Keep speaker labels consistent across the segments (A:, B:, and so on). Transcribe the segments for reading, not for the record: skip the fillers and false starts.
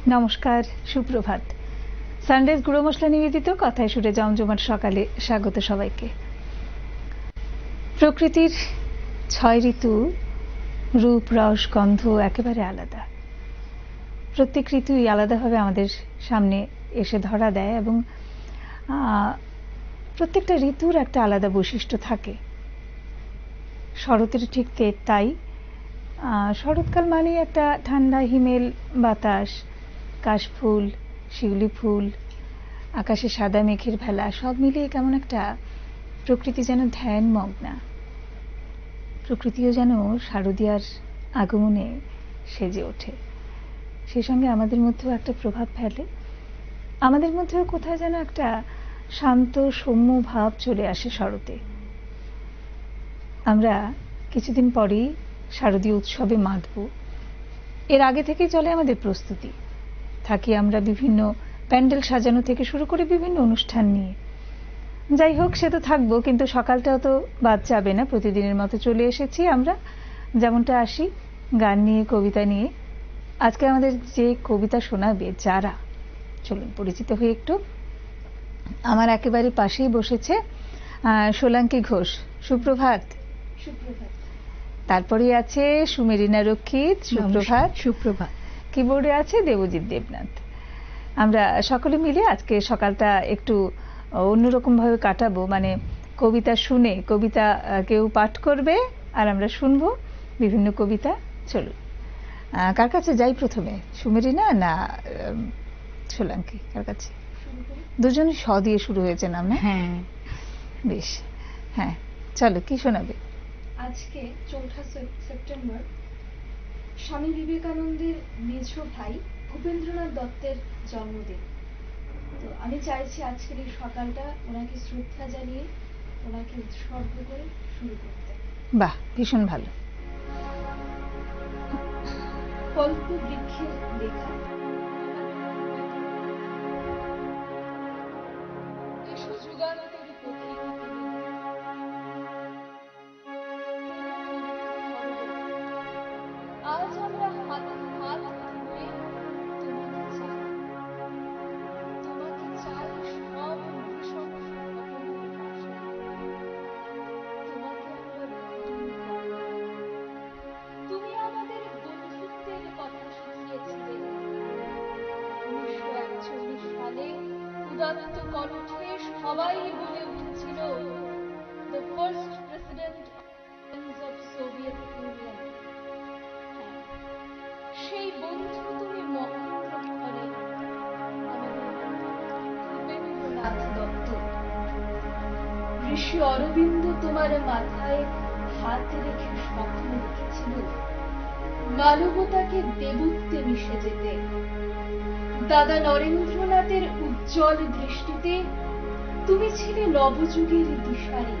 A: নমস্কার, সুপ্রভাত। সানডেজ গুঁড়ো মশলা নিবেদিত কথায় সুরে জমজমাট সকালে স্বাগত সবাইকে। প্রকৃতির 6 ঋতু, রূপ রস গন্ধ একেবারে আলাদা। প্রত্যেক ঋতুই আলাদাভাবে আমাদের সামনে এসে ধরা দেয় এবং প্রত্যেকটা ঋতুর একটা আলাদা বৈশিষ্ট্য থাকে। শরতের ঠিক তাই। শরৎকাল মানেই একটা ঠান্ডা হিমেল বাতাস, কাশফুল, শিউলি ফুল, আকাশে সাদা মেঘের ভেলা, সব মিলিয়ে কেমন একটা প্রকৃতি যেন ধ্যান মগ্না। প্রকৃতিও যেন শারদীয়ার আগমনে সেজে ওঠে। সেই সঙ্গে আমাদের মধ্যেও একটা প্রভাব ফেলে। আমাদের মধ্যেও কোথায় যেন একটা শান্ত সৌম্য ভাব চলে আসে শরতে। আমরা কিছুদিন পরেই শারদীয় উৎসবে মাতব। এর আগে থেকেই চলে আমাদের প্রস্তুতি। থাকি আমরা বিভিন্ন প্যান্ডেল সাজানো থেকে শুরু করে বিভিন্ন অনুষ্ঠান নিয়ে। যাই হোক, সে তো থাকবো, কিন্তু সকালটাও তো বাদ যাবে না। প্রতিদিনের মতো চলে এসেছি আমরা, যেমনটা আসি, গান নিয়ে, কবিতা নিয়ে। আজকে আমাদের যে কবিতা শোনাবে যারা, চলুন পরিচিত হয়ে একটু। আমার একেবারে পাশেই বসেছে সোলাঙ্কি ঘোষ। সুপ্রভাত।
B: সুপ্রভাত।
A: তারপরে আছে সুমেরিনা রক্ষিত। সুপ্রভাত।
B: সুপ্রভাত।
A: কিবোর্ডে আছে দেবজিৎ দেবনাথ। আমরা সকলে মিলে আজকে সকালটা একটু অন্যরকম ভাবে কাটাবো। মানে কবিতা শুনে, কবিতা কেউ পাঠ করবে আর আমরা শুনবো বিভিন্ন কবিতা। চলুন, কার কাছে যাই প্রথমে? সুমেরিনা না সোলাঙ্কি, কার কাছে? দুজনই স দিয়ে শুরু হয়েছে নাম, না?
B: হ্যাঁ,
A: বেশ। হ্যাঁ, চলো, কি শোনাবে?
B: আজকে 4 সেপ্টেম্বর স্বামী বিবেকানন্দের মেজ ভাই ভূপেন্দ্রনাথ দত্তের জন্মদিন। তো আমি চাইছি আজকের এই সকালটা ওনাকে শ্রদ্ধা জানিয়ে, ওনাকে উৎসর্গ করে শুরু করতে।
A: বাহ, ভীষণ ভালো।
B: কল্প বৃক্ষের লেখা। এসো যুগান্তের পথিক তুমি, আজ আমরা হাতে হাত ধরে তোমাকে চাই, তোমাকে চাই সব নৃশংস ঘটনার পাশে, তোমাকে আমরা গ্রহণ করি। তুমি আমাদের বন্ধুত্বের কথা শিখিয়েছিলে 1941 সালে। উদাত্ত কণ্ঠে সবাই বলে উঠেছিল, the first president of Soviet union. সেই বন্ধু তুমি মহেন্দ্রক্ষণে, আমাদের ভূপেন্দ্রনাথ দত্ত। ঋষি অরবিন্দ তোমার মাথায় হাত রেখে স্বপ্ন লিখেছিল মানবতাকে দেবত্বে মিশে যেতে। দাদা নরেন্দ্রনাথের উজ্জ্বল দৃষ্টিতে তুমি ছিলে নবযুগের দিশারি।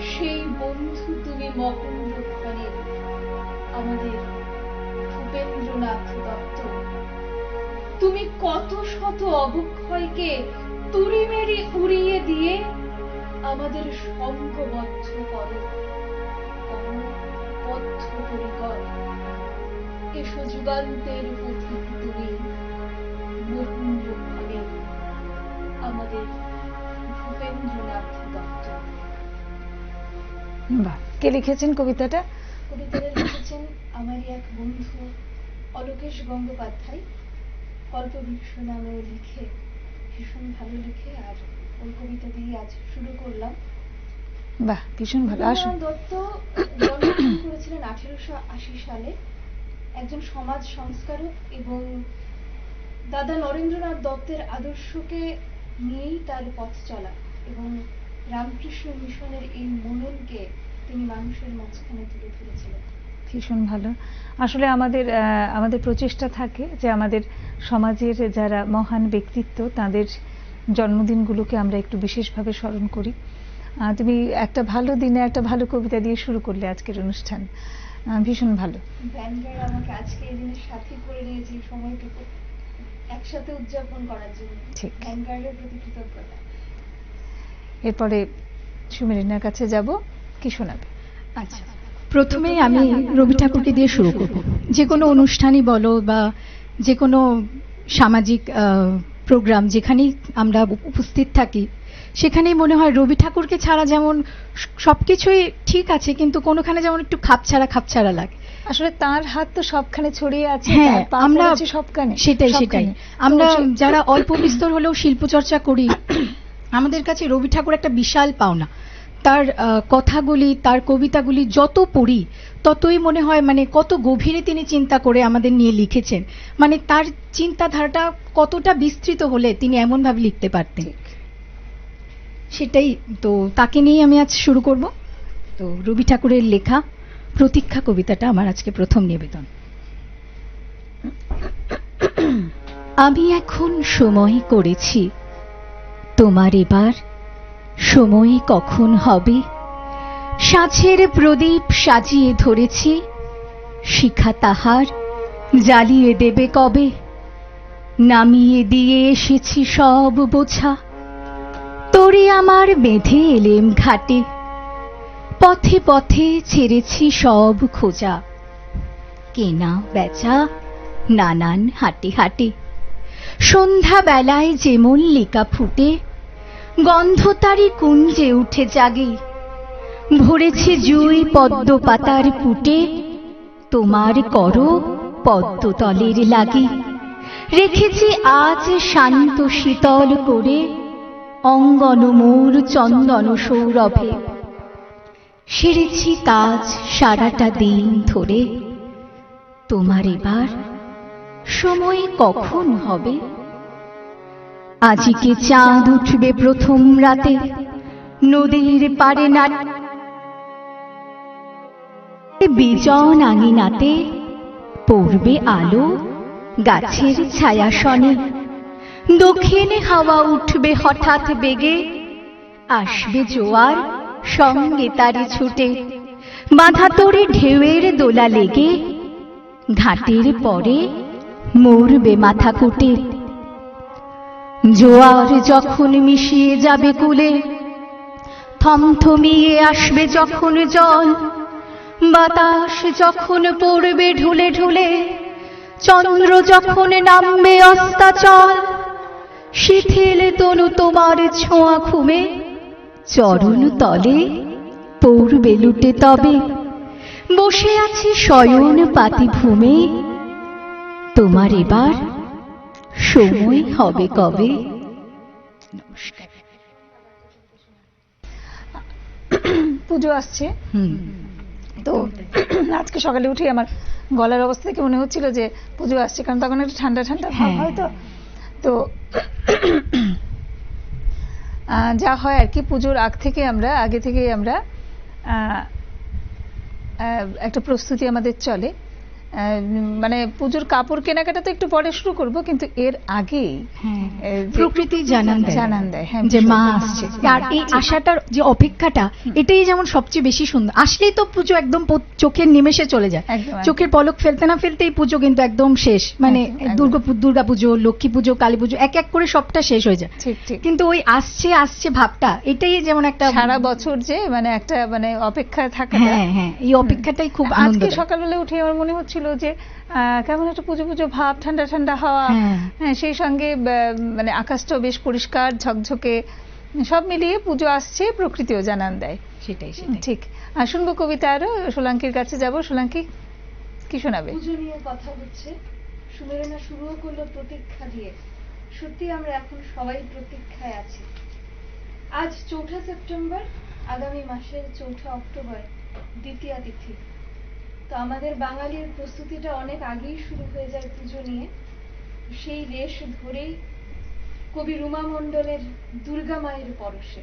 B: সেই বন্ধু তুমি মহেন্দ্রক্ষণের, আমাদের ভূপেন্দ্রনাথ দত্ত। তুমি কত শত অবক্ষয়কে তুড়ি মেরি উড়িয়ে দিয়ে আমাদের সঙ্গবদ্ধ করো, বদ্ধপরিকর। এসো যুগান্তের পথিক তুমি, মহেন্দ্রক্ষণের, আমাদের ভূপেন্দ্রনাথ দত্ত।
A: বাহ, কে লিখেছেন কবিতাটা?
B: কবিতাটা লিখেছেন আমারই এক বন্ধু অলোকেশ গঙ্গোপাধ্যায়। কল্পবৃক্ষ নামেও লিখে, ভীষণ ভালো লিখে। আর ওই কবিতা দিয়ে আজ শুরু করলাম।
A: বাহ, ভীষণ ভালো। আসুন।
B: দত্ত জন্মগ্রহণ করেছিলেন 1880 সালে। একজন সমাজ সংস্কারক এবং দাদা নরেন্দ্রনাথ দত্তের আদর্শকে নিয়েই তার পথ চলা, এবং রামকৃষ্ণ মিশনের এই মননকে তিনি মানুষের মাঝখানে তুলে ধরেছিলেন।
A: ভীষণ ভালো। আসলে আমাদের প্রচেষ্টা থাকে যে আমাদের সমাজের যারা মহান ব্যক্তিত্ব তাদের জন্মদিনগুলোকে আমরা একটু বিশেষভাবে স্মরণ করি। তুমি একটা ভালো দিনে একটা ভালো কবিতা দিয়ে শুরু করলে আজকের অনুষ্ঠান। ভীষণ ভালো।
B: ভ্যানগার্ড আমাকে আজকে এই দিনের সাথী করে নিয়েছে সময়টুকু একসাথে উদযাপন করার জন্য।
A: ঠিক।
B: ভ্যানগার্ডের প্রতি কৃতজ্ঞতা।
A: এরপরে সুমেরিনার কাছে যাব, কি শোনাবে?
C: আচ্ছা, প্রথমেই আমি রবি ঠাকুরকে দিয়ে শুরু করব। যে কোনো অনুষ্ঠানই বলো বা যে কোনো সামাজিক প্রোগ্রাম যেখানেই আমরা উপস্থিত থাকি, সেখানেই মনে হয় রবি ঠাকুরকে ছাড়া যেমন সবকিছুই ঠিক আছে, কিন্তু কোনোখানে যেমন একটু খাপছাড়া লাগে।
A: আসলে তার হাত তো সবখানে ছড়িয়ে আছে,
C: হ্যাঁ,
A: তার পা
C: আমরা
A: পড়েছে সবখানে।
C: সেটাই
A: সবখানে।
C: আমরা
A: তো
C: যারা অল্প বিস্তর হলেও শিল্পচর্চা করি, আমাদের কাছে রবি ঠাকুর একটা বিশাল পাওনা। তার কথাগুলি, তার কবিতাগুলি যত পড়ি ততই মনে হয় মানে কত গভীরে তিনি চিন্তা করে আমাদের নিয়ে লিখেছেন, মানে তার চিন্তাধারাটা কতটা বিস্তৃত হলে তিনি এমন ভাবে লিখতে পারতেন। সেটাই তো, তাকে নিয়ে আমি আজ শুরু করব। তো রবি ঠাকুরের লেখা প্রতীক্ষা কবিতাটা আমার আজকে প্রথম নিবেদন। আমি এখন সময় করেছি, তোমার এবার সময় কখন হবে। সাঁঝের প্রদীপ সাজিয়ে ধরেছি, শিখা তাহার জ্বালিয়ে দেবে কবে। নামিয়ে দিয়ে এসেছি সব বোঝা, তোরে আমার বেঁধে এলেম ঘাটে। পথে পথে ছেড়েছি সব খোঁজা, কেনা বেচা নানান হাটে হাটে। সন্ধ্যা বেলায় যে মল্লিকা ফুটে, গন্ধ তারি কুঞ্জে উঠে জাগে। ভরেছি জুই পদ্ম পাতার পুটে, তোমার করো পদ্মতলের লাগে। রেখেছি আজ শান্ত শীতল করে, অঙ্গন মোর চন্দন সৌরভে। সেরেছি কাজ সারাটা দিন ধরে, তোমার এবার সময় কখন হবে। আজিকে চাঁদ উঠবে প্রথম রাতে, নদীর পারে না বিজন আঙিনাতে। পড়বে আলো গাছের ছায়াসনে, দক্ষিণে হাওয়া উঠবে হঠাৎ বেগে। আসবে জোয়ার সঙ্গে তারে ছুটে, বাঁধা তোরে ঢেউয়ের দোলা লেগে। ঘাটের পরে মরবে মাথা কুটে। জোয়ার যখন মিশিয়ে যাবে কূলে, থমথমিয়ে আসবে যখন জল। বাতাস যখন পড়বে ঢুলে ঢুলে, চন্দ্র যখন নামবে অস্তাচল। শিথিল তনু তোমার ছোঁয়া ঘুমে, চরণ তলে পড়বে লুটে তবে। বসে আছি শয়ন পাতি ভূমে, তোমার এবার সময় হবে কবে। নমস্কার।
A: পুজো আসছে, তো আজকে সকালে উঠে আমার গলার অবস্থা থেকে মনে হচ্ছিল যে পুজো আসছে, কারণ তখন একটু ঠান্ডা ঠান্ডা ভাব হয়। তো যা হয় আর কি, পুজোর আগে থেকে আমরা একটা প্রস্তুতি আমাদের চলে। মানে পুজোর কাপড় কেনাকাটা তো একটু পরে শুরু করব, কিন্তু এর আগেই
C: প্রকৃতি জানান দেয়
A: হ্যাঁ,
C: যে মা আসছে। আর এই আশাটার যে অপেক্ষাটা, এটাই যেমন সবচেয়ে বেশি সুন্দর। আসলেই তো পুজো একদম চোখের নিমেষে চলে যায়, চোখের পলক ফেলতে না ফেলতেই পুজো কিন্তু একদম শেষ। মানে দুর্গা পুজো, লক্ষ্মী পুজো, কালী পুজো এক এক করে সবটা শেষ হয়ে যায়। কিন্তু ওই আসছে ভাবটা, এটাই যেমন একটা
A: সারা বছর যে মানে একটা মানে অপেক্ষায় থাকা।
C: হ্যাঁ, এই অপেক্ষাটাই খুব আনন্দ।
A: আজকে সকালবেলা উঠে আমার মনে হচ্ছিল যে কেমন একটা পুজো ভাব, ঠান্ডা ঠান্ডা হাওয়া, হ্যাঁ, সেই সঙ্গে মানে আকাশটাও বেশ পরিষ্কার ঝকঝকে, সব মিলিয়ে পুজো আসছে, প্রকৃতিও জানান দেয়।
C: সেটাই
A: ঠিক। শুনবো কবিতা আরো, সোলাঙ্কির কাছে যাব। সোলাঙ্কি, কি শোনাবে?
B: পুজো নিয়ে কথা হচ্ছে, সুমেরনা শুরুও করলো প্রতীক্ষা দিয়ে। সত্যি আমরা এখন সবাই প্রতীক্ষায় আছি। আজ 4 সেপ্টেম্বর, আগামী মাসের 4 অক্টোবর দ্বিতীয়া তিথি। তো আমাদের বাঙালির প্রস্তুতিটা অনেক আগেই শুরু হয়ে যায় পুজো নিয়ে। সেই রেশ ধরেই কবি রুমা মণ্ডলের দুর্গা মায়ের পরশে।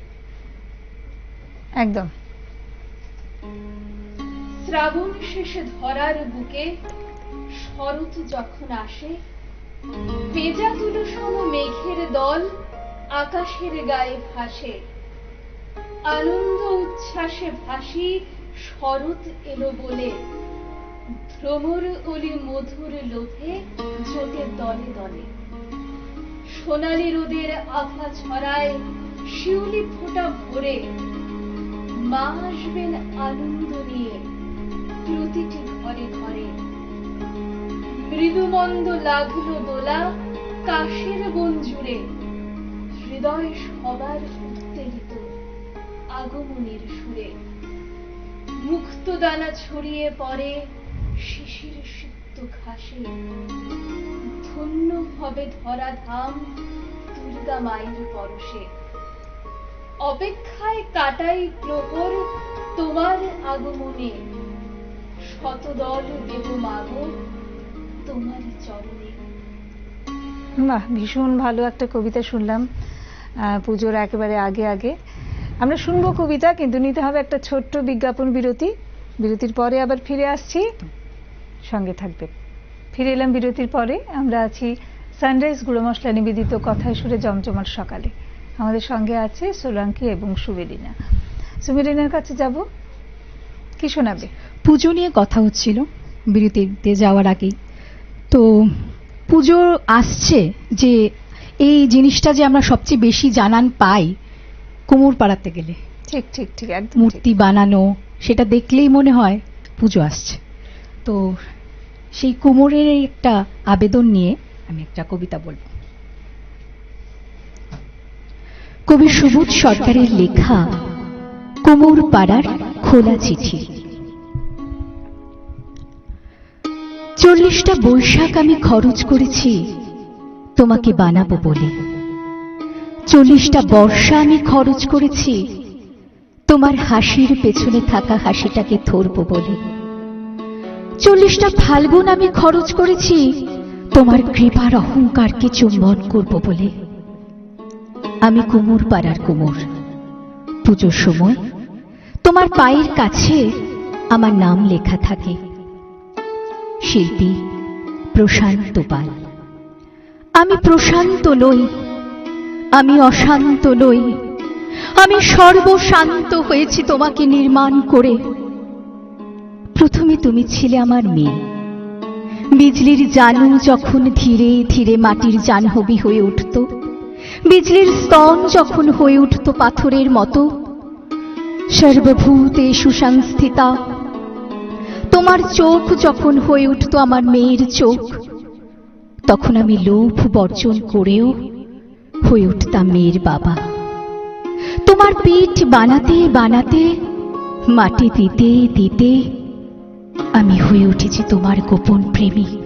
A: একদম।
B: শ্রাবণ শেষে ধরার বুকে শরৎ যখন আসে, ভেজা তুলো সম মেঘের দল আকাশের গায়ে ভাসে। আনন্দ উচ্ছ্বাসে ভাসি শরৎ এলো বলে, ভ্রমর অলি মধুর লোভে জোটে দলে দলে। সোনালি রোদের আভা ছড়ায় শিউলি ফোঁটা ভরে, মা আসবেন আনন্দ নিয়ে প্রতিটি ঘরে ঘরে। মৃদুমন্দ লাগলো দোলা কাশের বন জুড়ে, হৃদয় সবার উত্তেজিত আগমনের সুরে। মুক্ত দানা ছড়িয়ে পড়ে শিশির সিক্ত ঘাসে, ধন্য হবে ধরা ধাম দুর্গা মায়ের পরশে। অপেক্ষায় কাটাই প্রহর তোমার আগমনে, শতদল দেব মাগো তোমারই চরণে।
A: বাহ, ভীষণ ভালো একটা কবিতা শুনলাম পুজোর একেবারে আগে আগে। আমরা শুনবো কবিতা, কিন্তু নিতে হবে একটা ছোট্ট বিজ্ঞাপন বিরতি। বিরতির পরে আবার ফিরে আসছি, সঙ্গে থাকবে। ফিরে এলাম বিরতির পরে। আমরা আছি সানরাইজ গুঁড়ো মশলা নিবেদিত কথায় সুরে জমজমাট সকালে। আমাদের সঙ্গে আছে সোলাঙ্কি এবং সুমেরিনা। সুমেরিনার কাছে যাব, কি শোনাবে?
C: পুজো নিয়ে কথা হচ্ছিল বিরতিতে যাওয়ার আগেই। তো পুজো আসছে, যে এই জিনিসটা যে আমরা সবচেয়ে বেশি জানান পাই কুমোর পাড়াতে গেলে,
A: ঠিক ঠিক ঠিক, একদম
C: মূর্তি বানানো, সেটা দেখলেই মনে হয় পুজো আসছে। তো সেই কুমোরের একটা আবেদন নিয়ে আমি একটা কবিতা বলবো। কবি সুবোধ সরকারের লেখা কুমোর পাড়ার খোলা চিঠি। 40টা বৈশাখ আমি খরচ করেছি তোমাকে বানাবো বলে, 40টা বর্ষা আমি খরচ করেছি তোমার হাসির পেছনে থাকা হাসিটাকে ধরবো বলে, 40টা ফাল্গুন আমি খরচ করেছি তোমার কৃপার অহংকারকে চুম্বন করবো বলে। আমি কুমোর পাড়ার কুমোর, পুজোর সময় তোমার পায়ের কাছে আমার নাম লেখা থাকে, শিল্পী প্রশান্ত পাল। আমি প্রশান্ত নই, আমি অশান্ত নই, আমি সর্বশান্ত হয়েছি তোমাকে নির্মাণ করে। প্রথমে তুমি ছিলে আমার মেয়ে, বিজলির জানু যখন ধীরে ধীরে মাটির জাহ্নবী হয়ে উঠত, বিজলির স্তন যখন হয়ে উঠত পাথরের মতো, সর্বভূতেষু সংস্থিতা, তোমার চোখ যখন হয়ে উঠত আমার মেয়ের চোখ, তখন আমি লোভ বর্জন করেও হয়ে উঠতাম মেয়ের বাবা। তোমার পিঠ বানাতে বানাতে, মাটি দিতে দিতে আমি হয়ে উঠেছি তোমার গোপন প্রেমিক।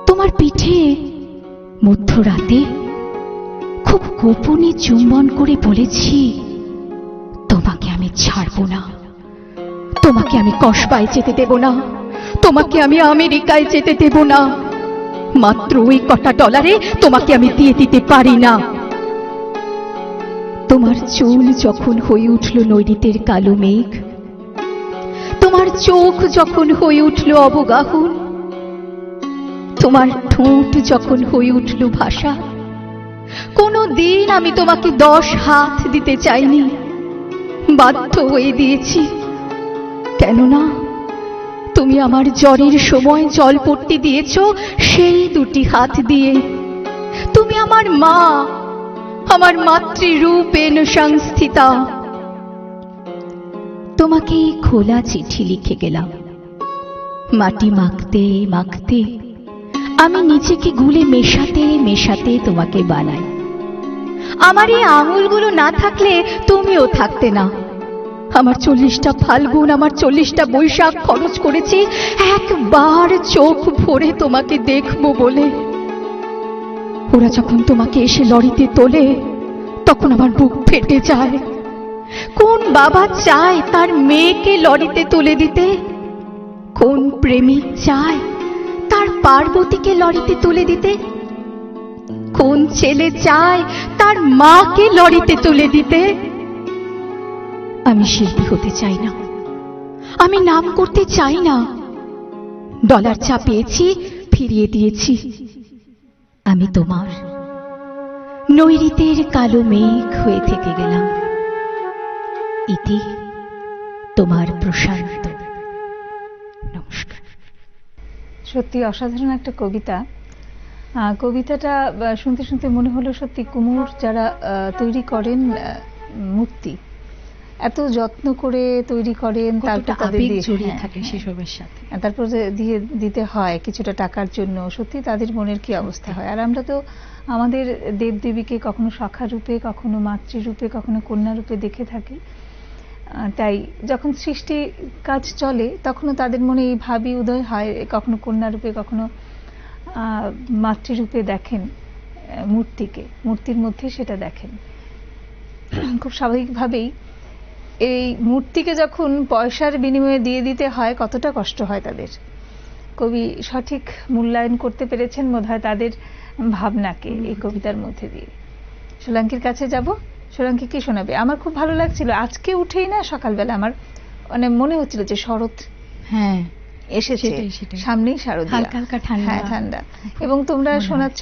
C: তোমার পিঠে মধ্যরাতে খুব গোপনে চুম্বন করে বলেছি, তোমাকে আমি ছাড়বো না, তোমাকে আমি কসবায় যেতে দেব না, তোমাকে আমি আমেরিকায় যেতে দেব না, মাত্র ওই কটা ডলারে তোমাকে আমি দিয়ে দিতে পারি না। তোমার চুল যখন হয়ে উঠল নৈরিতের কালো মেঘ, তোমার চোখ যখন হয়ে উঠল অবগাহন, তোমার ঠোঁট যখন হয়ে উঠল ভাষা, কোনো দিন আমি তোমাকে 10 হাত দিতে চাইনি, বাধ্য হয়ে দিয়েছি। কেননা তুমি আমার জ্বরের সময় জলপট্টি দিয়েছ সেই 2টি হাত দিয়ে। তুমি আমার মা, আমার মাতৃরূপেণ সংস্থিতা। তোমাকে এই খোলা চিঠি লিখে গেলাম, মাটি মাখতে মাখতে আমি নিজেকে গুলে মেশাতে মেশাতে তোমাকে বানাই। আমার এই আঙুলগুলো না থাকলে তুমিও থাকতে না। আমার 40টা ফাল্গুন, আমার 40টা বৈশাখ খরচ করেছি একবার চোখ ভরে তোমাকে দেখবো বলে। ওরা যখন তোমাকে এসে লরিতে তোলে, তখন আমার বুক ফেটে যায়। কোন বাবা চায় তার মেয়েকে লরিতে তুলে দিতে? কোন প্রেমিক চায় তার পার্বতীকে লরিতে তুলে দিতে? কোন ছেলে চায় তার মাকে লরিতে তুলে দিতে? আমি শিল্পী হতে চাই না, আমি নাম করতে চাই না। ডলার যা পেয়েছি ফিরিয়ে দিয়েছি। আমি তোমার নৈরিতের কালো মেঘ হয়ে থেকে গেলাম। ইতি তোমার প্রশান্ত। নমস্কার।
A: সত্যি অসাধারণ একটা কবিতা। কবিতাটা শুনতে শুনতে মনে হলো সত্যি কুমোর যারা তৈরি করেন মূর্তি, এত যত্ন করে তৈরি করেন,
C: কতটা
A: তারপর তাদের
C: আবেগ
A: দিয়ে
C: জড়িয়ে
A: হ্যাঁ,
C: থাকে
A: হ্যাঁ।
C: সেসবের সাথে।
A: তারপর যে দিয়ে দিতে হয় কিছুটা টাকার জন্য, সত্যি তাদের মনের কি অবস্থা হয়। আর আমরা তো আমাদের দেবদেবীকে কখনো সখা রূপে, কখনো মাতৃরূপে, কখনো কন্যা রূপে দেখে থাকি। তাই যখন সৃষ্টি কাজ চলে তখনও তাদের মনে এই ভাবই উদয় হয়, কখনো কন্যা রূপে, কখনো মাতৃরূপে দেখেন মূর্তিকে, মূর্তির মধ্যে সেটা দেখেন। খুব স্বাভাবিকভাবেই এই মূর্তিকে যখন পয়সার বিনিময়ে দিয়ে দিতে হয়, কতটা কষ্ট হয় তাদের। কবি সঠিক মূল্যায়ন করতে পেরেছেন বোধহয় তাদের ভাবনাকে এই কবিতার মধ্যে দিয়ে। সোলাঙ্কির কাছে যাব। সোলাঙ্কি কি শোনাবে? আমার খুব ভালো লাগছিল আজকে উঠেই না, সকালবেলা আমার মানে মনে হচ্ছিল যে শরৎ
C: হ্যাঁ
A: এসেছে,
C: সেটাই।
A: সামনেই শারদীয়া,
C: হালকা হালকা ঠান্ডা।
A: হ্যাঁ ঠান্ডা। এবং তোমরা
C: মনে হয়।
A: শোনাচ্ছ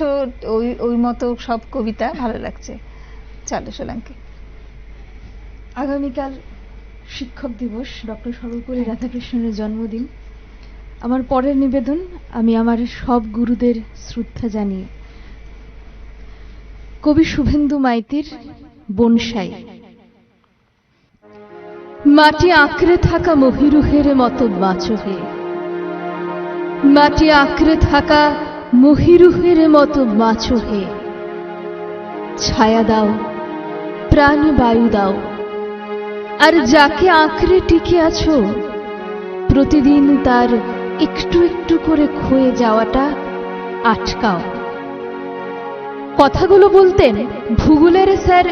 A: ওই ওই মতো সব কবিতা, ভালো লাগছে। চলো সোলাঙ্কি।
D: আগামীকাল শিক্ষক দিবস, ডক্টর সর্বপল্লী রাধাকৃষ্ণনের জন্মদিন। আমার পরের নিবেদন আমি আমার সব গুরুদের শ্রদ্ধা জানিয়ে কবি শুভেন্দু মাইতির বনসাই। মাটি আঁকড়ে থাকা মহিরুহের মতো বাঁচো হে, মাটি আঁকড়ে থাকা মহিরুহের মতো বাঁচো হে। ছায়া দাও, প্রাণ বায়ু দাও, আর যাকে আঁকড়ে টিকে আছো প্রতিদিন তার একটু একটু করে ক্ষয়ে যাওয়াটা আটকাও। কথাগুলো বলতেন ভূগোলের স্যার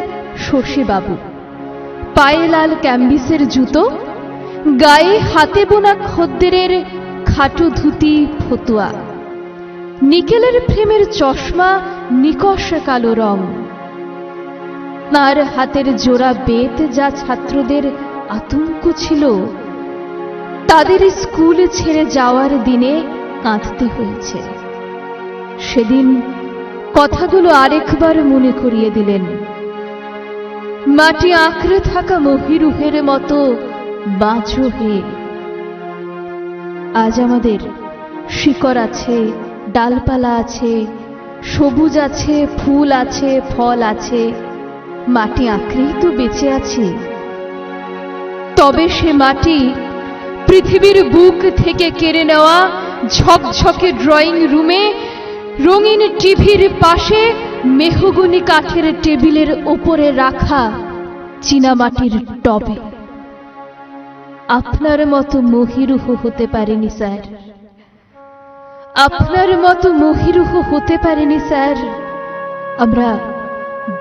D: শশীবাবু। পায়ে লাল ক্যাম্বিসের জুতো, গায়ে হাতে বোনা খদ্দেরের খাটো ধুতি ফতুয়া, নিকেলের ফ্রেমের চশমা নিকষ কালো রং। তার হাতের জোড়া বেত যা ছাত্রদের আতঙ্ক ছিল, তাদের স্কুল ছেড়ে যাওয়ার দিনে কাঁদতে হয়েছে। সেদিন কথাগুলো আরেকবার মনে করিয়ে দিলেন। মাটি আঁকড়ে থাকা মহিরুহের মতো বাঁচো হে। আজ আমাদের শিকড় আছে, ডালপালা আছে, সবুজ আছে, ফুল আছে, ফল আছে, মাটি আঁকড়েই তো বেঁচে আছি। তবে সে মাটি পৃথিবীর বুক থেকে কেড়ে নেওয়া ঝকঝকে ড্রয়িং রুমে, রঙিন টিভির পাশে, মেহগনি কাঠের টেবিলের ওপরে রাখা চীনামাটির টবে। আপনার মতো মহিরুহ হতে পারেনি স্যার, আপনার মতো মহিরুহ হতে পারেনি স্যার। আমরা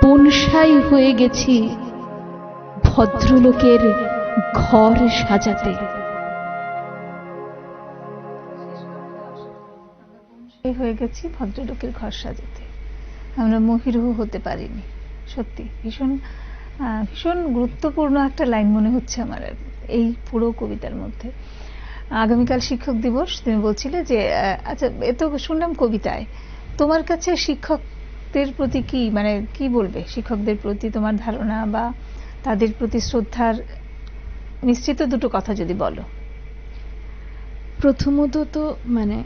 D: বনসাই হয়ে গেছি ভদ্রলোকের ঘর সাজাতে।
A: হয়ে গেছি ভদ্রলোকের ঘর সাজাতে, আমরা মহিরুহ হতে পারিনি। সত্যি ভীষণ ভীষণ গুরুত্বপূর্ণ একটা লাইন মনে হচ্ছে আমার এই পুরো কবিতার মধ্যে। আগামীকাল শিক্ষক দিবস, তুমি বলছিলে যে আচ্ছা এ তো শুনলাম কবিতায়, তোমার কাছে শিক্ষকদের প্রতি কি মানে কি বলবে? শিক্ষকদের প্রতি তোমার ধারণা বা তাদের প্রতি শ্রদ্ধার মিশ্রিত দুটো কথা যদি বলো।
D: প্রথমত তো মানে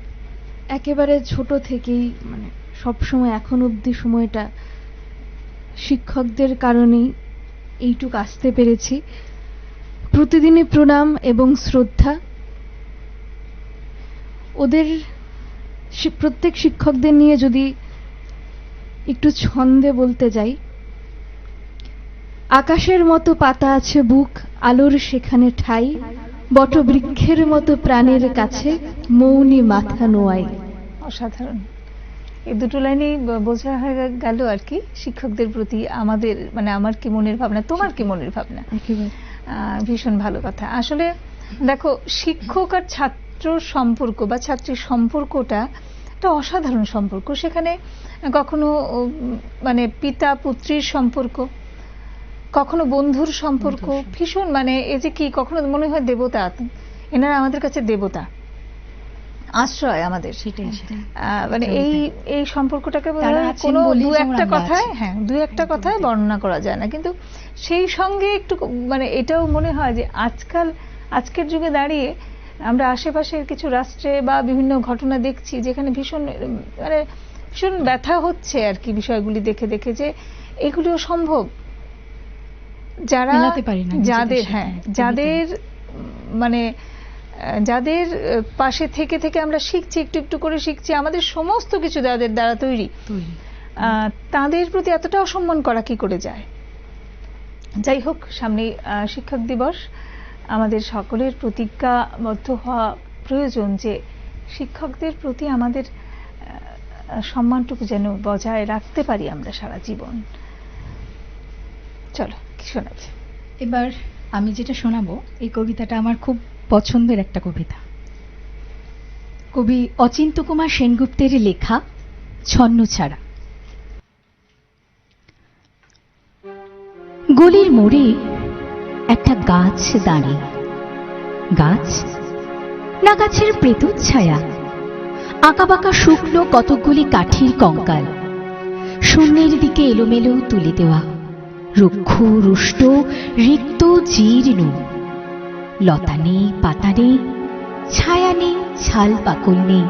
D: একেবারে ছোট থেকেই মানে সবসময় এখন অবধি সময়টা শিক্ষকদের কারণেই এইটুক আসতে পেরেছি। প্রতিদিনই প্রণাম এবং শ্রদ্ধা। ওদের প্রত্যেক শিক্ষকদের নিয়ে যদি একটু ছন্দে বলতে যাই, আকাশের মতো পাতা আছে বুক, আলোর সেখানে ঠাই, বটবৃক্ষের মতো প্রাণের কাছে মৌনী মাথা নোয়াই।
A: অসাধারণ। এই দুটো লাইনেই বোঝা হয়ে গেল আর কি শিক্ষকদের প্রতি আমাদের মানে আমার কি মনের ভাবনা, তোমার কি মনের ভাবনা।
D: একেবারে
A: ভীষণ ভালো কথা। আসলে দেখো, শিক্ষক আর ছাত্র সম্পর্ক বা ছাত্রীর সম্পর্কটা একটা অসাধারণ সম্পর্ক। সেখানে কখনো মানে পিতা পুত্রীর সম্পর্ক, কখনো বন্ধুর সম্পর্ক, ভীষণ মানে এই যে কি কখনো মনে হয় দেবতা, এনারা আমাদের কাছে দেবতা, আশ্রয় আমাদের।
C: সেটাই
A: মানে এই এই সম্পর্কটাকে
C: তারা আছেন
A: কোনো
C: বলেই
A: দু
C: যেমন
A: একটা
C: আমরা
A: কথায়
C: আছি।
A: হ্যাঁ দু একটা কথায় বর্ণনা করা যায় না। কিন্তু সেই সঙ্গে একটু মানে এটাও মনে হয় যে আজকের যুগে দাঁড়িয়ে আমরা আশেপাশের কিছু রাষ্ট্রে বা বিভিন্ন ঘটনা দেখছি যেখানে ভীষণ মানে ভীষণ ব্যথা হচ্ছে আর কি বিষয়গুলি দেখে দেখে, যে এগুলিও সম্ভব। যারা
C: মেলাতে পারি না নিজেদের
A: যাদের
C: সাথে,
A: হ্যাঁ
C: একদমই
A: যাদের মানে যাদের পাশে থেকে থেকে আমরা শিখছি, একটু একটু করে শিখছি, আমাদের সমস্ত কিছু যাদের দ্বারা তৈরি,
C: তৈরি।
A: তাদের প্রতি এতটা অসম্মান করা কি করে যায়? যাই হোক, সামনে শিক্ষক দিবস, আমাদের সকলের প্রতিজ্ঞাবদ্ধ হওয়া প্রয়োজন যে শিক্ষকদের প্রতি আমাদের সম্মানটুকু যেন বজায় রাখতে পারি আমরা সারা জীবন। চলো, কি শোনাবে?
C: এবার আমি যেটা শোনাবো, এই কবিতাটা আমার খুব পছন্দের একটা কবিতা। কবি অচিন্ত কুমার সেনগুপ্তের লেখা ছন্নছাড়া। গলির মোড়ে একটা গাছ দাঁড়িয়ে, গাছ না গাছের প্রেতচ্ছায়া, আঁকাবাঁকা শুকনো কতকগুলি কাঠির কঙ্কাল, শূন্যের দিকে এলোমেলো তুলে দেওয়া, রুক্ষ রুষ্ট রিক্ত জীর্ণ, লতা নেই, পাতা নেই, ছায়া নেই, ছাল পাকল নেই,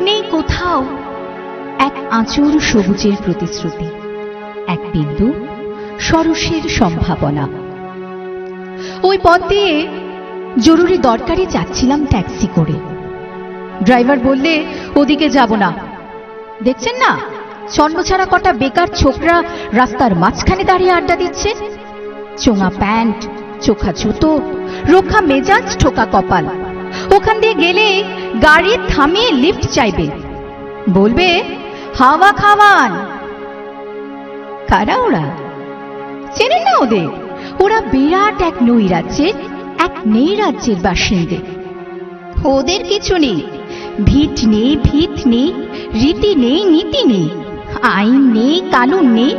C: নেই কোথাও এক আঁচড় সবুজের প্রতিশ্রুতি, এক বিন্দু সরসের সম্ভাবনা। ওই পথ দিয়ে জরুরি দরকারে যাচ্ছিলাম ট্যাক্সি করে। ড্রাইভার বললে ওদিকে যাব না, দেখছেন না ছন্নছাড়া কটা বেকার ছোকরা রাস্তার মাঝখানে দাঁড়িয়ে আড্ডা দিচ্ছে, চোঙা প্যান্ট, চোখা জুতো, রোখা মেজাজ, ঠোকা কপাল। ওখান দিয়ে গেলে গাড়ি থামিয়ে লিফট চাইবে, বলবে হাওয়া খাওয়ান। কারা ওরা? চেনেন না ওদের? ওরা বিরাট এক নৈরাজ্যের, এক নৈরাজ্যের বাসিন্দে। ওদের কিছু নেই, ভিট নেই, ভিত নেই, রীতি নেই, নীতি নেই, আইন নেই, কানুন নেই,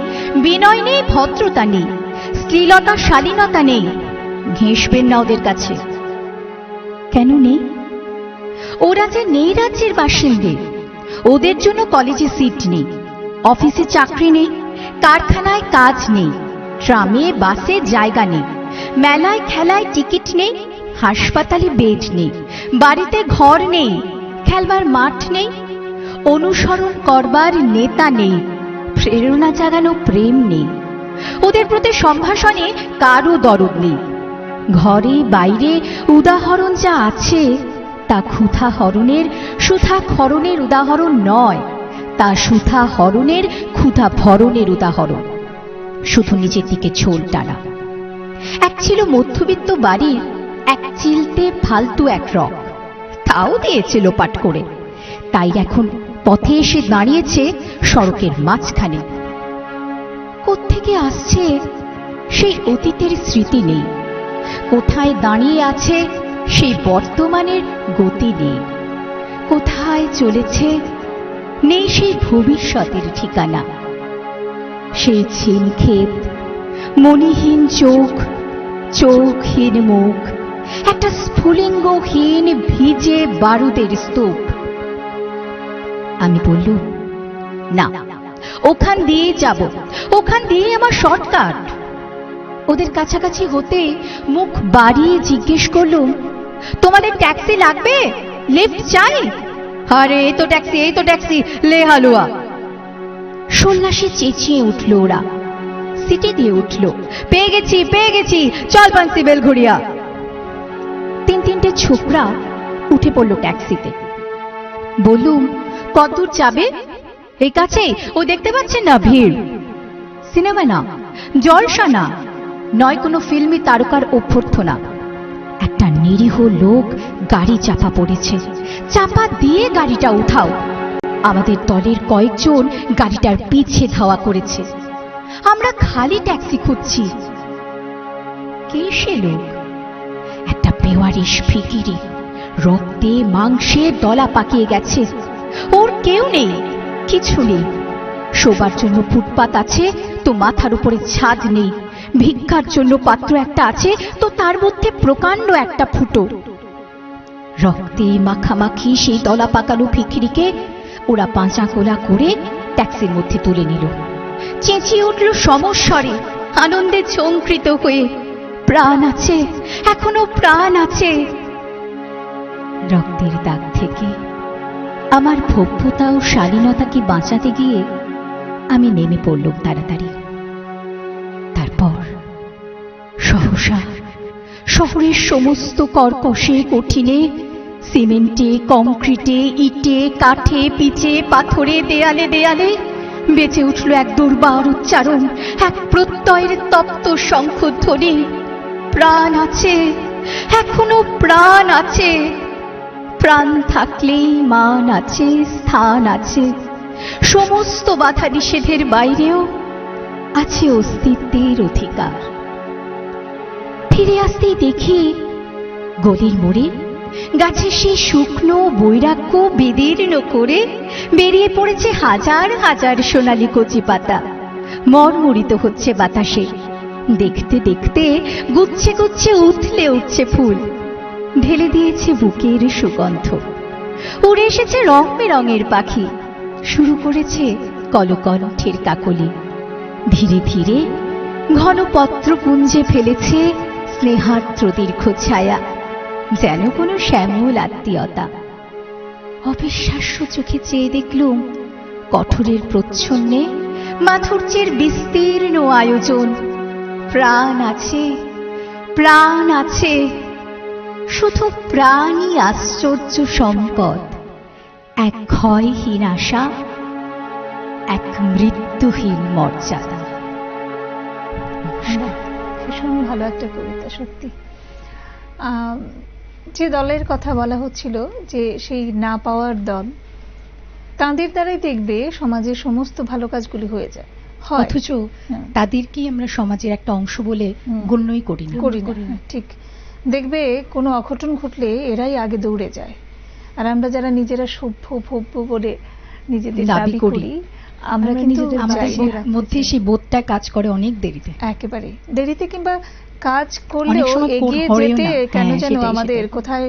C: বিনয় নেই, ভদ্রতা নেই, শ্লীলতা শালীনতা নেই। ঘেঁষবেন না ওদের কাছে। কেন নেই? ওরা যে নৈরাজ্যের বাসিন্দে। ওদের জন্য কলেজে সিট নেই, অফিসে চাকরি নেই, কারখানায় কাজ নেই, ট্রামে বাসে জায়গা নেই, মেলায় খেলায় টিকিট নেই, হাসপাতালে বেড নেই, বাড়িতে ঘর নেই, খেলবার মাঠ নেই, অনুসরণ করবার নেতা নেই, প্রেরণা জাগানো প্রেম নেই। ওদের প্রতি সম্ভাষণে কারো দরদ নেই। ঘরে বাইরে উদাহরণ যা আছে তা ক্ষুধা হরণের, সুধা খরণের উদাহরণ নয়, তা সুধা হরণের, ক্ষুধা ভরণের উদাহরণ। শুধু নিজের দিকে ঝোল টানা। এক ছিল মধ্যবিত্ত বাড়ির এক চিলতে ফালতু এক রক, তাও দিয়েছে লোপাট করে। তাই এখন পথে এসে দাঁড়িয়েছে সড়কের মাঝখানে। কোত্থেকে আসছে সেই অতীতের স্মৃতি নেই, কোথায় দাঁড়িয়ে আছে সেই বর্তমানের গতি নেই, কোথায় চলেছে নেই সেই ভবিষ্যতের ঠিকানা। সেই ছিনক্ষেত, মণিহীন চোখ, চোখহীন মুখ, একটা স্ফুলিঙ্গহীন ভিজে বারুদের স্তূপ। আমি বললুম, না, ওখান দিয়ে যাব, ওখান দিয়ে আমার শর্টকাট। ওদের কাছাকাছি হতে মুখ বাড়িয়ে জিজ্ঞেস করলুম, তোমাদের ট্যাক্সি লাগবে? লিফট চাই? আরে এই তো ট্যাক্সি, এই তো ট্যাক্সি, লে হালুয়া। সন্ন্যাসী চেঁচিয়ে উঠল ওরা, সিটি দিয়ে উঠল, পেয়ে গেছি, পেয়ে গেছি, চল পান্সি বেল ঘুরিয়া। তিনটে ছোকরা উঠে পড়ল ট্যাক্সিতে। বললুম, কতদূর যাবে? এই কাছেই, ওই দেখতে পাচ্ছেন না ভিড়। সিনেমা না, জলসা না, নয় কোনো ফিল্মি তারকার অভ্যর্থনা। একটা নিরীহ লোক গাড়ি চাপা পড়েছে, চাপা দিয়ে গাড়িটা উঠাও। আমাদের দলের কয়েকজন গাড়িটার পিছে ধাওয়া করেছে। আমরা খালি ট্যাক্সি খুঁজছি। কে সে লোক? একটা বেওয়ারিশ ফিকিরি, রক্তে মাংসে দলা পাকিয়ে গেছে। ওর কেউ নেই, কিছু নেই। শোবার জন্য ফুটপাত আছে তো মাথার উপরে ছাদ নেই, ভিক্ষার জন্য পাত্র একটা আছে তো তার মধ্যে প্রকাণ্ড একটা ফুটো। রক্তে মাখামাখি সেই দলা পাকানো ফিকিরিকে ওরা পাঁচা কোলা করে ট্যাক্সির মধ্যে তুলে নিল। চেঁচিয়ে উঠল সমস্বরে, আনন্দে ঝঙ্কৃত হয়ে, প্রাণ আছে, এখনো প্রাণ আছে। রক্তের দাগ থেকে আমার ভব্যতা ও শালীনতাকে বাঁচাতে গিয়ে আমি নেমে পড়লুম তাড়াতাড়ি। তারপর ভরসা। শহরের সমস্ত কর্কশে কঠিনে, সিমেন্টে, কংক্রিটে, ইটে, কাঠে, পিচে, পাথরে, দেয়ালে দেয়ালে বেঁচে উঠল এক দুর্বার উচ্চারণ, এক প্রত্যয়ের তপ্ত শঙ্খধ্বনি। প্রাণ আছে, এখনো প্রাণ আছে। প্রাণ থাকলেই মান আছে, স্থান আছে। সমস্ত বাধা নিষেধের বাইরেও আছে অস্তিত্বের অধিকার। ফিরে আসতেই দেখি গলির মোড়ে গাছে সেই শুকনো বৈরাগ্য বিদীর্ণ করে বেরিয়ে পড়েছে হাজার হাজার সোনালী কচি পাতা। মরমরিত হচ্ছে বাতাসে। দেখতে দেখতে গুচ্ছে গুচ্ছে উথলে উঠছে ফুল। ঢেলে দিয়েছে বুকের সুগন্ধ। উড়ে এসেছে রং বেরঙের পাখি। শুরু করেছে কলকণ্ঠের কাকলি। ধীরে ধীরে ঘন পত্রপুঞ্জে ফেলেছে স্নেহার্দ্র দীর্ঘ ছায়া, যেন কোনো শ্যামল আত্মীয়তা। অবিশ্বাস্য চোখে চেয়ে দেখলুম কঠোরের প্রচ্ছন্নে মাধুর্যের বিস্তীর্ণ আয়োজন। প্রাণ আছে, প্রাণ আছে। শুধু প্রাণই আশ্চর্য সম্পদ। এক ক্ষয়হীন আশা, এক মৃত্যুহীন মর্যাদা।
A: ভীষণ ভালো একটা কবিতা, সত্যি। যে দলের কথা বলা হচ্ছিল, যে সেই না পাওয়ার দল, তাদের দ্বারাই দেখবে সমাজের সমস্ত ভালো কাজগুলি হয়ে যায়।
C: অথচ তাদেরকেই আমরা সমাজের একটা অংশ বলে গণ্যই করি না।
A: ঠিক, দেখবে কোনো অঘটন ঘটলে এরাই আগে দৌড়ে যায়। আর আমরা যারা নিজেরা সভ্য ভব্য বলে নিজেদের দাবি করি, আমরা কিন্তু
C: আমাদের মধ্যে সেই বোধটা কাজ করে অনেক দেরিতে,
A: একেবারে দেরিতে, কিংবা কাজ করলেও এগিয়ে যেতে কেন যেন আমাদের কোথায়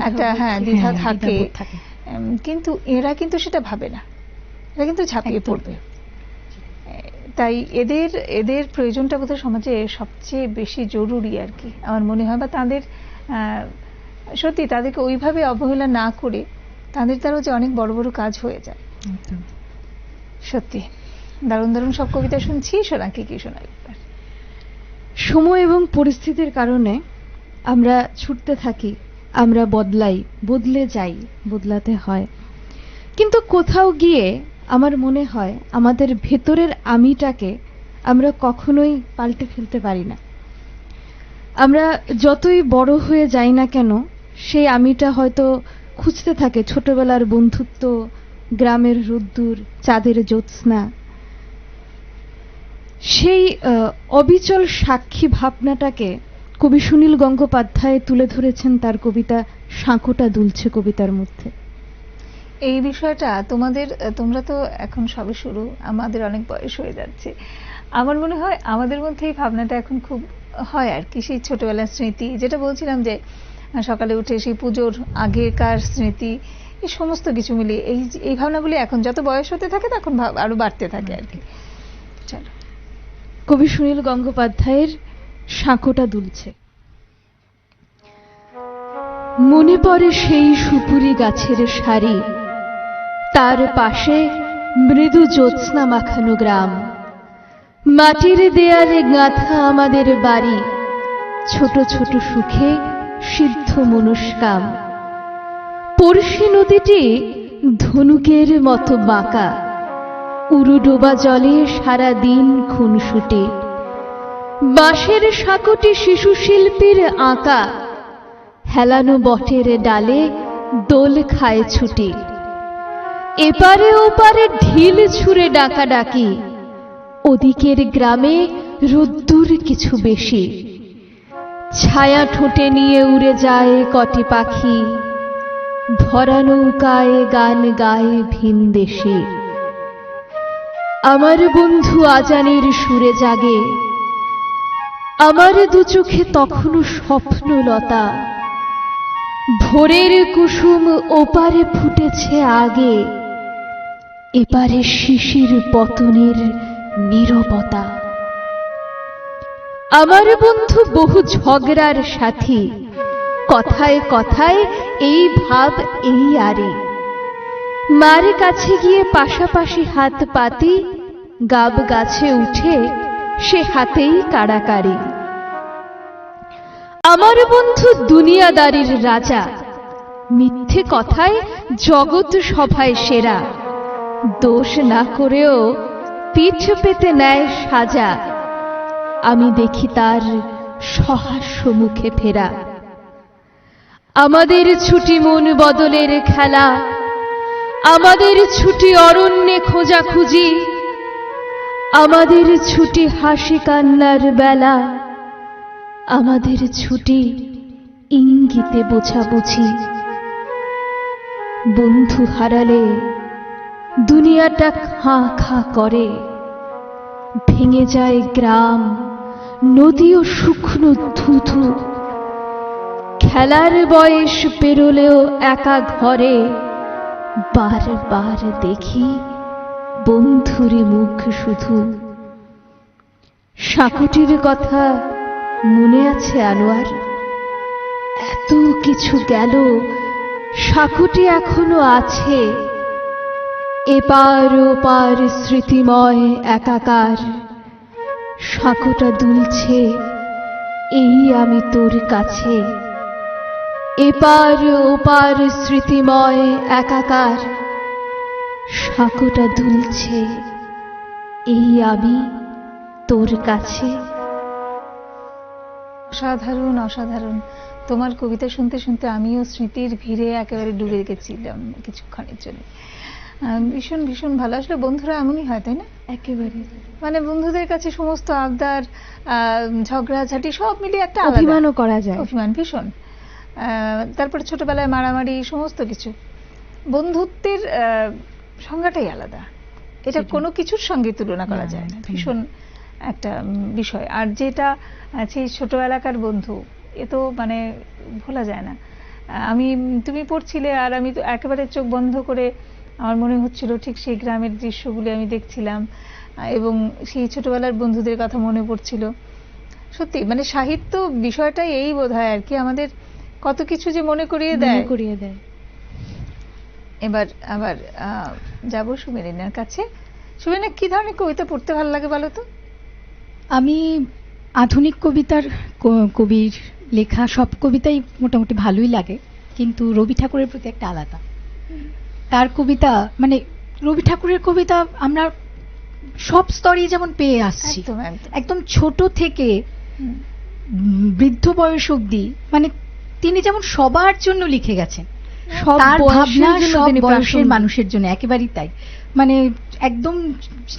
A: একটা দ্বিধা থাকে। কিন্তু এরা কিন্তু সেটা ভাবে না, এরা কিন্তু ঝাঁপিয়ে পড়বে। তাই এদের প্রয়োজনটা বোধহয় সমাজে সবচেয়ে বেশি জরুরি আর কি, আমার মনে হয়। বা তাদের সত্যি তাদেরকে ওইভাবে অবহেলা না করে তাদের দ্বারাও যে অনেক বড় বড় কাজ হয়ে যায়। সত্যি দারুণ দারুণ সব কবিতা শুনছি। সোনাকে কি শোনাই?
D: সময় এবং পরিস্থিতির কারণে আমরা ছুটতে থাকি, আমরা বদলাই, বদলে যাই, বদলাতে হয়। কিন্তু কোথাও গিয়ে আমার মনে হয় আমাদের ভেতরের আমিটাকে আমরা কখনোই পাল্টে ফেলতে পারি না। আমরা যতই বড় হয়ে যাই না কেন, সেই আমিটা হয়তো খুঁজতে থাকে ছোটবেলার বন্ধুত্ব, গ্রামের রোদ্দুর, চাঁদের জ্যোৎস্না। সেই অবিচল সাক্ষী ভাবনাটাকে কবি সুনীল গঙ্গোপাধ্যায় তুলে ধরেছেন তার কবিতা শাঁখোটা দুলছে কবিতার মধ্যে।
A: এই বিষয়টা তোমরা তো এখন সবে শুরু, আমাদের অনেক বয়স হয়ে যাচ্ছে। আমার মনে হয় আমাদের মধ্যে এই ভাবনাটা এখন খুব হয় আর কি। সেই ছোটবেলার স্মৃতি, যেটা বলছিলাম যে সকালে উঠে সেই পুজোর আগেকার স্মৃতি, এই সমস্ত কিছু মিলিয়ে এই ভাবনাগুলি এখন যত বয়স হতে থাকে তখন আরো বাড়তে থাকে আর কি। চলো,
D: কবি সুনীল গঙ্গোপাধ্যায়ের শাঁখোটা দুলছে। মনে পড়ে সেই সুপুরি গাছের সারি, তার পাশে মৃদু জ্যোৎস্না মাখানো গ্রাম, মাটির দেয়ালে গাঁথা আমাদের বাড়ি, ছোট ছোট সুখে সিদ্ধ মনস্কাম। পড়শি নদীটি ধনুকের মতো বাঁকা, উরু ডোবা জলে সারা দিন খুনসুটি। বাঁশের সাঁকোটি শিশু শিল্পীর আঁকা, হেলানো বটের ডালে দোল খায় ছুটি। এপারে ওপারে ঢিল ছুঁড়ে ডাকাডাকি, ওদিকের গ্রামে রোদ্দুর কিছু বেশি। ছায়া ঠোঁটে নিয়ে উড়ে যায় কটি পাখি, ভরা নৌকায় গান গায় ভিনদেশে। আমার বন্ধু আজানের সুরে জাগে, আমার দু চোখে তখনও স্বপ্নলতা। ভোরের কুসুম ওপারে ফুটেছে আগে, এপারে শিশির পতনের নীরবতা। আমার বন্ধু বহু ঝগড়ার সাথী, কথায় কথায় এই ভাব এই আরে। মার কাছে গিয়ে পাশাপাশি হাত পাতি, গাব গাছে উঠে সে হাতেই কাড়াকাড়ি। আমার বন্ধু দুনিয়াদারির রাজা, মিথ্যে কথায় জগৎ সভায় সেরা, দোষ না করেও পিঠ পেতে নেয় সাজা, আমি দেখি তার সহাস্য মুখে ফেরা। আমাদের ছুটি মন বদলের খেলা, আমাদের ছুটি অরণ্যে খোঁজাখুঁজি, আমাদের ছুটি হাসি কান্নার বেলা, আমাদের ছুটি ইঙ্গিতে বোঝাবুঝি। বন্ধু হারালে দুনিয়াটা খাঁ খাঁ করে, ভেঙে যায় গ্রাম, নদীও শুকনো ধুধু। খেলার বয়স পেরোলেও একা ঘরে, বারবার দেখি বন্ধুর মুখ শুধু। সাঁকুটির কথা মনে আছে আনোয়ার? এত কিছু গেল, সাঁকুটি এখনো আছে। এপার ওপার স্মৃতিময় একাকার, সাঁকোটা দুলছে এই আমি তোর কাছে। এপার ওপার স্মৃতিময় একাকার, সাঁকোটা দুলছে এই আমি তোর কাছে।
A: অসাধারণ অসাধারণ। তোমার কবিতা শুনতে শুনতে আমিও স্মৃতির ভিড়ে একেবারে ডুবে গেছিলাম কিছুক্ষণের জন্য। ভীষণ ভীষণ ভালো। আসলে বন্ধুরা এমনই হয়, তাই না?
D: একেবারে
A: মানে বন্ধুদের কাছে সমস্ত আবদার, ঝগড়াঝাটি সব মিলিয়ে একটা আলাদা
D: অভিমানও করা যায়।
A: অভিমান ভীষণ। তারপরে ছোটবেলায় মারামারি, সমস্ত কিছু। বন্ধুত্বের সংজ্ঞাটাই আলাদা, এটা কোনো কিছুর সঙ্গে তুলনা করা যায় না। ভীষণ একটা বিষয়। আর যেটা সেই ছোটবেলাকার বন্ধু, এ তো মানে ভোলা যায় না। তুমি পড়ছিলে আর আমি তো একেবারে চোখ বন্ধ করে আমার মনে হচ্ছিল ঠিক সেই গ্রামের দৃশ্যগুলি আমি দেখছিলাম, এবং সেই ছোটবেলার বন্ধুদের কথা মনে পড়ছিল। সত্যি মানে সাহিত্য বিষয়টাই এই বোধহয় আর কি, আমাদের কত কিছু যে মনে করিয়ে দেয়। এবার আবার যাব সুমেরিনার কাছে। সুমেরিনা, কি ধরনের কবিতা পড়তে ভালো লাগে বলো তো?
C: আমি আধুনিক কবিতার কবির লেখা সব কবিতাই মোটামুটি ভালোই লাগে, কিন্তু রবি ঠাকুরের প্রতি একটা আলাদা। তার কবিতা মানে রবি ঠাকুরের কবিতা আমরা সব স্তরেই যেমন পেয়ে আসছি, একদম ছোট থেকে বৃদ্ধ বয়স অবধি, মানে তিনি যেমন সবার জন্য লিখে গেছেন, তার ভাবনা সব বয়সের মানুষের জন্য, একেবারেই তাই। মানে একদম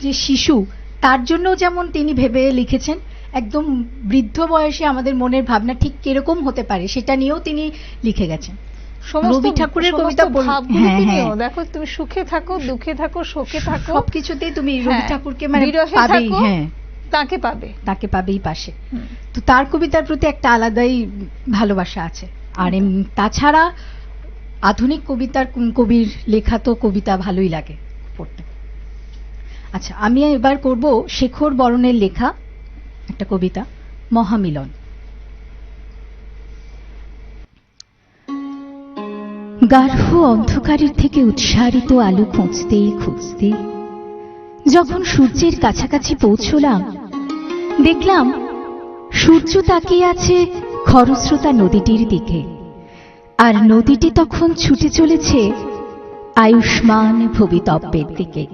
C: যে শিশু তার জন্য যেমন তিনি ভেবে লিখেছেন, একদম বৃদ্ধ বয়সে আমাদের মনের ভাবনা ঠিক কিরকম হতে পারে সেটা নিয়েও তিনি লিখে গেছেন। রবি ঠাকুরের কবিতা
A: দেখো, তুমি সুখে থাকো, দুঃখে থাকো, শোকে থাকো,
C: সবকিছুতেই তুমি রবি ঠাকুরকে মানে পাবেই, তাকে পাবেই পাশে। তো তার কবিতার প্রতি একটা আলাদাই ভালোবাসা আছে। আর তাছাড়া আধুনিক কবির লেখা তো কবিতা ভালোই লাগে পড়তে। আচ্ছা, আমি এবার করব শেখর বরণের লেখা একটা কবিতা, মহামিলন। গাঢ় অন্ধকারের থেকে উৎসারিত আলো খুঁজতে খুঁজতে যখন সূর্যের কাছাকাছি পৌঁছলাম, দেখলাম সূর্য তাকিয়ে আছে খরস্রোতা নদীটির দিকে, আর নদীটি তখন ছুটে চলেছে আয়ুষ্মান ভবিতব্যের দিকে।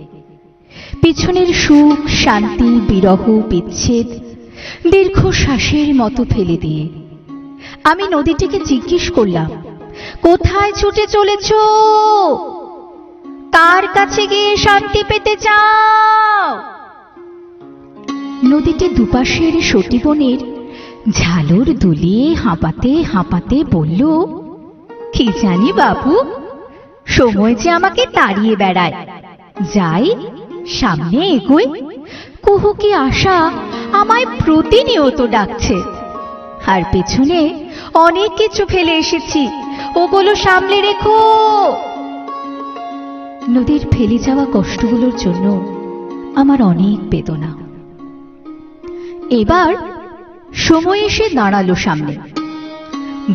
C: পিছনের সুখ, শান্তি, বিরহ, বিচ্ছেদ দীর্ঘ শ্বাসের মতো ফেলে দিয়ে আমি নদীটিকে জিজ্ঞেস করলাম, কোথায় ছুটে চলেছ? কার কাছে গিয়ে শান্তি পেতে চাও? নদীটি দুপাশের সতীবনের ঝালর দুলিয়ে হাঁপাতে হাঁপাতে বলল, কি জানি বাবু, সময় যে আমাকে তাড়িয়ে বেড়ায়। যাই, সামনে এগোই, কুহুকি আশা আমায় প্রতিনিয়ত ডাকছে, আর পেছনে অনেক কিছু ফেলে এসেছি, ওগুলো সামলে রেখো। নদীর ফেলে যাওয়া কষ্টগুলোর জন্য আমার অনেক বেদনা। এবার সময় এসে দাঁড়ালো সামনে,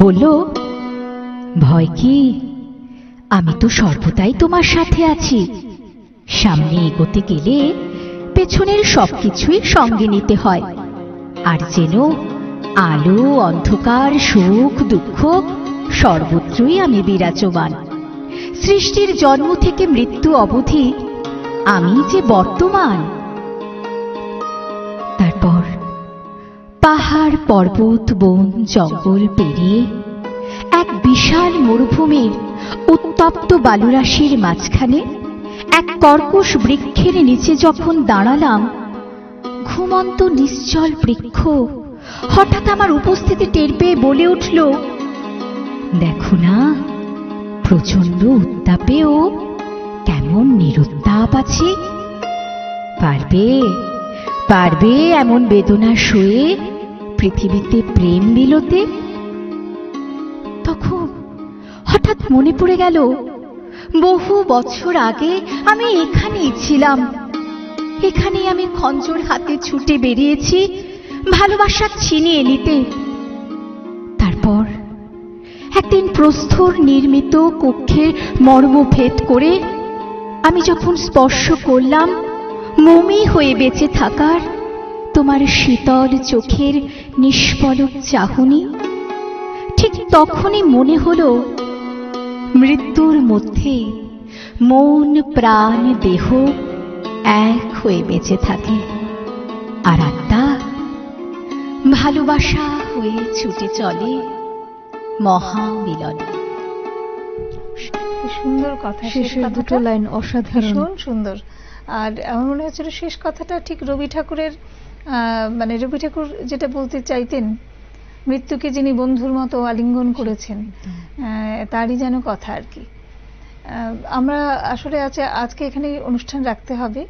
C: বলল, ভয় কি? আমি তো সর্বদাই তোমার সাথে আছি। সামনে এগোতে গেলে পেছনের সবকিছুই সঙ্গে নিতে হয়, আর যেন আলো অন্ধকার সুখ দুঃখ সর্বত্রই আমি বিরাজমান। সৃষ্টির জন্ম থেকে মৃত্যু অবধি আমি যে বর্তমান। তারপর পাহাড় পর্বত বন জঙ্গল পেরিয়ে এক বিশাল মরুভূমির উত্তপ্ত বালুরাশির মাঝখানে এক কর্কশ বৃক্ষের নিচে যখন দাঁড়ালাম, ঘুমন্ত নিশ্চল বৃক্ষ হঠাৎ আমার উপস্থিতি টের পেয়ে বলে উঠল, দেখো না, প্রচন্ড উত্তাপেও কেমন নিরুত্তাপ আছে। পারবে পারবে এমন বেদনা সয়ে পৃথিবীতে প্রেম বিলোতে? তখন হঠাৎ মনে পড়ে গেল, বহু বছর আগে আমি এখানেই ছিলাম। এখানেই আমি খঞ্জর হাতে ছুটে বেরিয়েছি ভালোবাসা ছিনিয়ে নিতে। তারপর একদিন প্রস্তর নির্মিত কক্ষের মর্মভেদ করে আমি যখন স্পর্শ করলাম মমি হয়ে বেঁচে থাকার তোমার শীতল চোখের নিষ্পলক চাহনি, ঠিক তখনই মনে হলো মৃত্যুর মধ্যে মন প্রাণ দেহ এক হয়ে বেঁচে থাকে, আর আত্মা ভালোবাসা হয়ে ছুটে চলে মহামিলনে।
A: কি সুন্দর কথা, শেষ
D: শেষের দুটো
A: কথাটা
D: লাইন অসাধারণ।
A: ভীষণ সুন্দর। আর আমার মনে হচ্ছিল শেষ কথাটা ঠিক রবি ঠাকুরের, মানে রবি ঠাকুর যেটা বলতে চাইতেন, মৃত্যুকে যিনি বন্ধুর মতো আলিঙ্গন করেছেন, তারই যেন কথা আর কি। আমরা আসলে আজকে এখানে অনুষ্ঠান রাখতে হবে,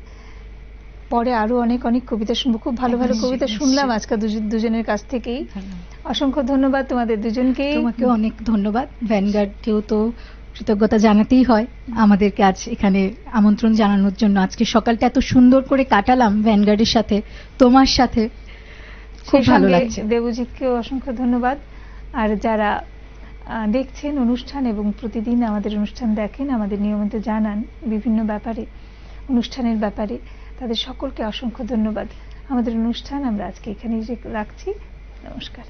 A: পরে আরো অনেক অনেক কবিতা শুনবো। খুব ভালো ভালো কবিতা শুনলাম আজকে দুজনের কাছ থেকেই। অসংখ্য ধন্যবাদ তোমাদের দুজনকে।
C: তোমাকে অনেক ধন্যবাদ। ভ্যানগার্ডকেও তো কৃতজ্ঞতা জানাতেই হয় আমাদেরকে আজ এখানে আমন্ত্রণ জানানোর জন্য। আজকে সকালটা এত সুন্দর করে কাটালাম ভ্যানগার্ডের সাথে, তোমার সাথে, খুব ভালো লাগছে।
A: দেবজিৎকেও অসংখ্য ধন্যবাদ। আর যারা দেখছেন অনুষ্ঠান এবং প্রতিদিন আমাদের অনুষ্ঠান দেখেন, আমাদের নিয়মিত জানান বিভিন্ন ব্যাপারে, অনুষ্ঠানের ব্যাপারে, তাদের সকলকে অসংখ্য ধন্যবাদ। আমাদের অনুষ্ঠান আমরা আজকে এখানেই রাখছি। নমস্কার।